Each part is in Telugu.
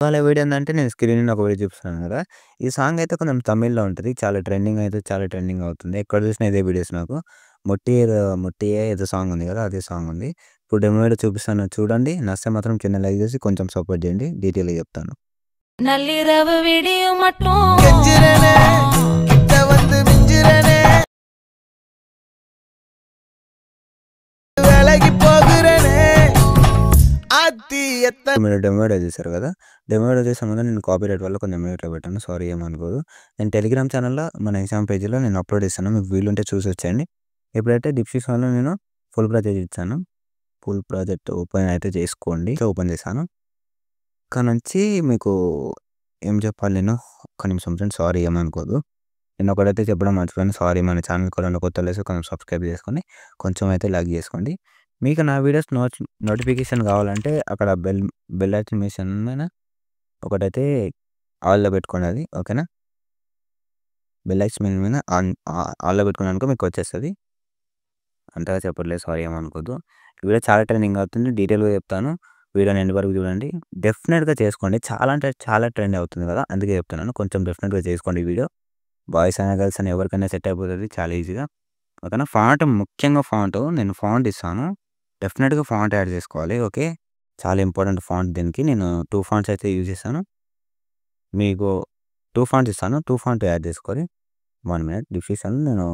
ఇవాళ వీడియో ఏందంటే నేను స్క్రీన్ మీద ఒక వీడియో చూపిస్తున్నాను కదా! ఈ సాంగ్ అయితే కొంచెం తమిళ్‌లో ఉంటది. చాలా ట్రెండింగ్ అవుతుంది. ఎక్కడ చూసినా ఇదే వీడియోస్ నాకు. 'మొట్టియే' ఏదో సాంగ్ ఉంది కదా! అదే సాంగ్ ఉంది. ఇప్పుడు డెమో వీడియో చూపిస్తాను చూడండి. నచ్చితే మాత్రం కింద లైక్ చేసి కొంచెం సపోర్ట్ చేయండి. డీటెయిల్‌గా చెప్తాను. நள்ளிரவு விடியும் மட்டும் கெஞ்சுறனே கிட்ட வந்து மிஞ்சுறனே வேலைக்கு போகிறனே ஆத்தி எத்தனை మీరు డెమో వీడియో చూసారు కదా! డెమో వీడియో చేసే ముందు నేను కాపీరైట్ వల్ల కొంచెం మ్యూట్‌లో పెట్టాను. సారీ ఏమనుకోదు. నేను టెలిగ్రామ్ ఛానెల్‌లో మన ఇన్‌స్టాగ్రామ్ పేజ్‌లో నేను అప్‌లోడ్ చేస్తాను. మీకు వీలుంటే చూసొచ్చేయండి. ఇప్పుడైతే డిస్క్రిప్షన్‌లో నేను ఫుల్ ప్రాజెక్ట్ ఇచ్చాను. ఫుల్ ప్రాజెక్ట్ ఓపెన్ అయితే చేసుకోండి. ఓపెన్ చేశాను. ఇక్కడ నుంచి మీకు ఏం చెప్పాలి నేను? ఒక్క నిమిషం ఫ్రెండ్స్ సారీ ఏమనుకోదు. నేను ఒకటైతే చెప్పడం మర్చిపోయాను. సారీ మన ఛానెల్‌కి ఎవరైనా కొత్తోళ్ళు వస్తే కొంచెం సబ్స్క్రైబ్ చేసుకొని కొంచెం అయితే లైక్ చేసుకోండి. మీకు నా వీడియోస్ నోటిఫికేషన్ కావాలంటే అక్కడ బెల్ ఐకాన్ మీద ఒకటైతే ఆల్‌లో పెట్టుకోండి అది. ఓకేనా? బెల్ ఐకాన్ మీద ఆల్‌లో పెట్టుకున్నారనుకో మీకు వచ్చేస్తది. అంతగా చెప్పట్లేదు సారీ ఏమనుకోద్దు. ఈ వీడియో చాలా ట్రెండింగ్ అవుతుంది. డీటెయిల్‌గా చెప్తాను. వీడియోని ఎండ్ వరకు చూడండి. డెఫినిట్‌గా చేసుకోండి. చాలా అంటే చాలా ట్రెండ్ అవుతుంది కదా! అందుకే చెప్తున్నాను. కొంచెం డెఫినిట్‌గా చేసుకోండి ఈ వీడియో. బాయ్స్ అయినా గర్ల్స్ అయినా ఎవరికైనా సెట్ అయిపోతది చాలా ఈజీగా. ఓకేనా? ముఖ్యంగా నేను ఫాంట్ ఇస్తాను. డెఫినిట్‌గా ఫాంట్ యాడ్ చేసుకోవాలి. ఓకే. చాలా ఇంపార్టెంట్ ఫాంట్ దీనికి. నేను 2 ఫాంట్స్ అయితే యూజ్ చేశాను. మీకు 2 ఫాంట్స్ ఇస్తాను. 2 ఫాంట్ యాడ్ చేసుకోవాలి. 1 మినిట్ డిస్క్రిప్షన్‌లో నేను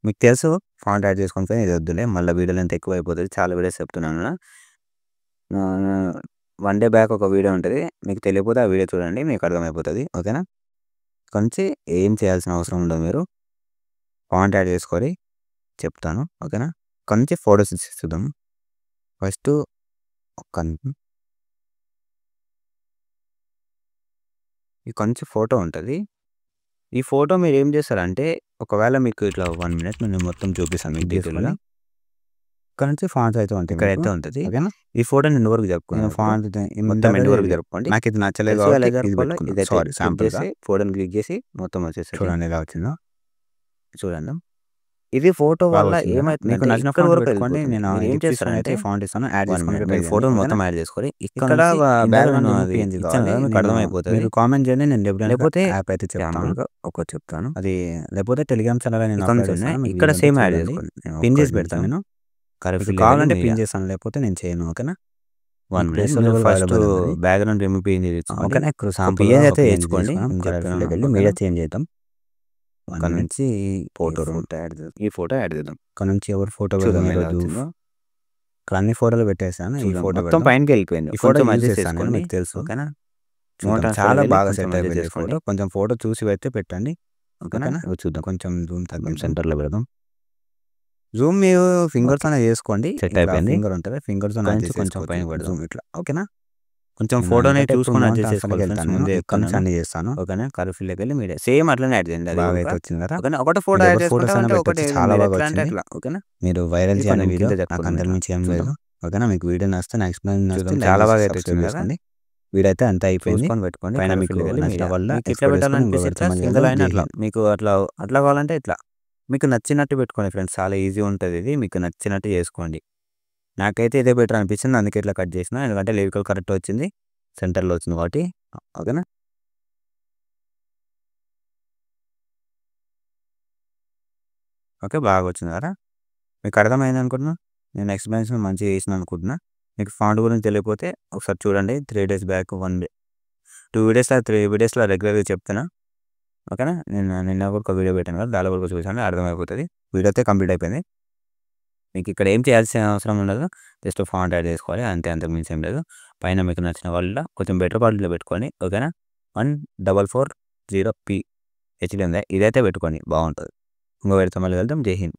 మీకు తెలుసు ఫాంట్ యాడ్ చేసుకోండి ఫ్రెండ్స్. ఇది వద్దులే. మళ్ళీ వీడియో లెంత్ ఎక్కువ అయిపోతది. చాలా వీడియోస్ చెప్తున్నాను కదా! 1 డే బ్యాక్ ఒక వీడియో ఉంటది. మీకు తెలియకపోతే ఆ వీడియో చూడండి. మీకు అర్థమైపోతది. ఓకేనా? ఇక్కడి నుంచి ఏం చేయాల్సిన అవసరం ఉండదు మీరు. ఫాంట్ యాడ్ చేసుకొని చెప్తాను. ఓకేనా? ఇక్కడి నుంచి ఫోటోస్ చూద్దాం. ఫస్ట్ ఇక్కడి నుంచి ఫోటో ఉంటది. ఈ ఫోటో మీరేం చేస్తారంటే ఒకవేళ మీకు ఇట్లా 1 మినిట్ నేను మొత్తం చూపిస్తాను మీకు డీటెయిల్‌గా. ఇక్కడ నుంచి ఫాంట్స్ అయితే ఉంటాయి. ఇక్కడైతే ఉంటది. ఓకేనా? ఈ ఫోటోని ఎండ్ వరకు జరుపుకున్నాను. ఫాంట్ మొత్తం ఎండ్ వరకు జరుపుకోండి. నాకు ఇది నచ్చలేదు కాబట్టి ఇది పెట్టుకున్నా. సారీ శాంపుల్‌గా ఫోటోని క్లిక్ చేసి మొత్తం వచ్చేస్తది. చూడండి ఎలా వచ్చిందో. చూడండి. ఇది ఫోటో వల్ల ఏమైతుంది మీకు నచ్చిన ఫోటో పెట్టుకోండి. నేను ఏం చేస్తానంటే ఫాంట్ ఇస్తాను. యాడ్ చేసుకోండి. మీరు ఫోటోని మొత్తం యాడ్ చేసుకొని ఇక్కడ బ్యాక్‌గ్రౌండ్ అది ఇచ్చాను కదా! మీకు అర్థమైపోతది. మీరు కామెంట్ చేయండి. నేను లేకపోతే యాప్ అయితే చెప్తాను. చెప్తాను. అది లేకపోతే టెలిగ్రామ్ ఛానెల్ నేను అప్లోడ్ చేస్తాను. ఇక్కడ సేమ్ యాడ్ చేసుకోండి. పిన్ చేసి పెడతాను నేను. కావాలంటే పిన్ చేస్తాను. లేకపోతే నేను చేయను. ఓకేనా? 1 minute first background remove PNG తెచ్చుకోండి. ఓకేనా? ఇక్కడ శాంపుల్ పిఎన్‌జీ అయితే తెచ్చుకోండి. మీడియా చేంజ్ చేద్దాం. అక్కడ నుంచి ఫోటో ఈ ఫోటో యాడ్ చేద్దాం. ఇక్కడ నుంచి ఎవరు ఫోటో పెడదాం ఇక్కడ అన్ని ఫోటోలు పెట్టేసాను. ఈ ఫోటో మొత్తం పైనకి వెళ్ళిపోయింది. ఈ ఫోటో అడ్జస్ట్ చేసుకోండి. మీకు తెలుసు. ఓకేనా? చాలా బాగా సెట్ అయిపోయింది ఫోటో. కొంచెం ఫోటో చూసి అయితే పెట్టండి. ఓకేనా? చూద్దాం. కొంచెం జూమ్ తగ్గిద్దాం. సెంటర్‌లో పెడదాం. జూమ్ మీరు ఫింగర్స్ అనే చేసుకోండి. సెట్ అయిపోయింది. ఫింగర్ ఉంటుంది. ఫింగర్స్ కొంచెం పైన పెడదాం ఇట్లా. ఓకేనా? కొంచెం ఫోటోని చూసుకొని అడ్జస్ట్ చేసుకోవాలి. ముందే అన్ని చేస్తాను. ఓకేనా? కర్వ్‌లోకి వెళ్ళి మీడియా సేమ్ అట్లనే యాడ్ చేయండి. అది బాగా అయితే వచ్చింది కదా! ఓకేనా? ఒకటే ఫోటో యాడ్ చేసుకుంటే ఒకటి చాలా బాగా వచ్చింది. ఓకేనా? మీరు వైరల్ చేయండి వీడియో. నాకు అందరి నుంచి ఏం లేదు. ఓకేనా? మీకు వీడియో నచ్చితే నా ఎక్స్‌ప్లెయిన్ నచ్చితే చాలా బాగా అయితే వచ్చింది కదా! వీడియో అయితే అంతా అయిపోయింది. పెట్టుకోండి. పైన మీకు నచ్చిన వల్ల ఎట్లా పెట్టాలనిపిస్తే సింగిల్ అయినా అట్లా మీకు అట్లా కావాలంటే ఇట్లా మీకు నచ్చినట్టు పెట్టుకోండి ఫ్రెండ్స్. చాలా ఈజీ ఉంటుంది ఇది. మీకు నచ్చినట్టు చేసుకోండి. నాకైతే ఇదే బెటర్ అనిపించింది. అందుకే ఇట్లా కట్ చేసిన. ఎందుకంటే లిరికల్ కరెక్ట్ వచ్చింది. సెంటర్‌లో వచ్చింది కాబట్టి. ఓకేనా? ఓకే. బాగా వచ్చింది కదా! మీకు అర్థమైంది అనుకుంటున్నా. నేను ఎక్స్‌ప్లనేషన్ మంచిగా చేసిన అనుకుంటున్నా. మీకు ఫాంట్ గురించి తెలియకపోతే ఒకసారి చూడండి. 3 డేస్ బ్యాక్ 1 డే 2 వీడియోస్‌లో 3 వీడియోస్‌లో రెగ్యులర్‌గా చెప్తున్నా. ఓకేనా? నేను నిన్న కూడా ఒక వీడియో పెట్టాను కదా! దానిలో కూడా చూసాను అర్థమైపోతుంది. వీడియో అయితే కంప్లీట్ అయిపోయింది. మీకు ఇక్కడ ఏం చేయాల్సిన అవసరం ఉండదు. జస్ట్ ఫాంట్ యాడ్ చేసుకోవాలి. అంతే అంతకు మించి ఏం లేదు. పైన మీకు నచ్చిన వాళ్ళ కొంచెం బెటర్ క్వాలిటీలో పెట్టుకోండి. ఓకేనా? 1440p హెచ్‌డీ ఉంది. ఇదైతే పెట్టుకోండి బాగుంటుంది. ఇంకో వీడియోతో మళ్ళీ వెళ్దాం. జై హింద్.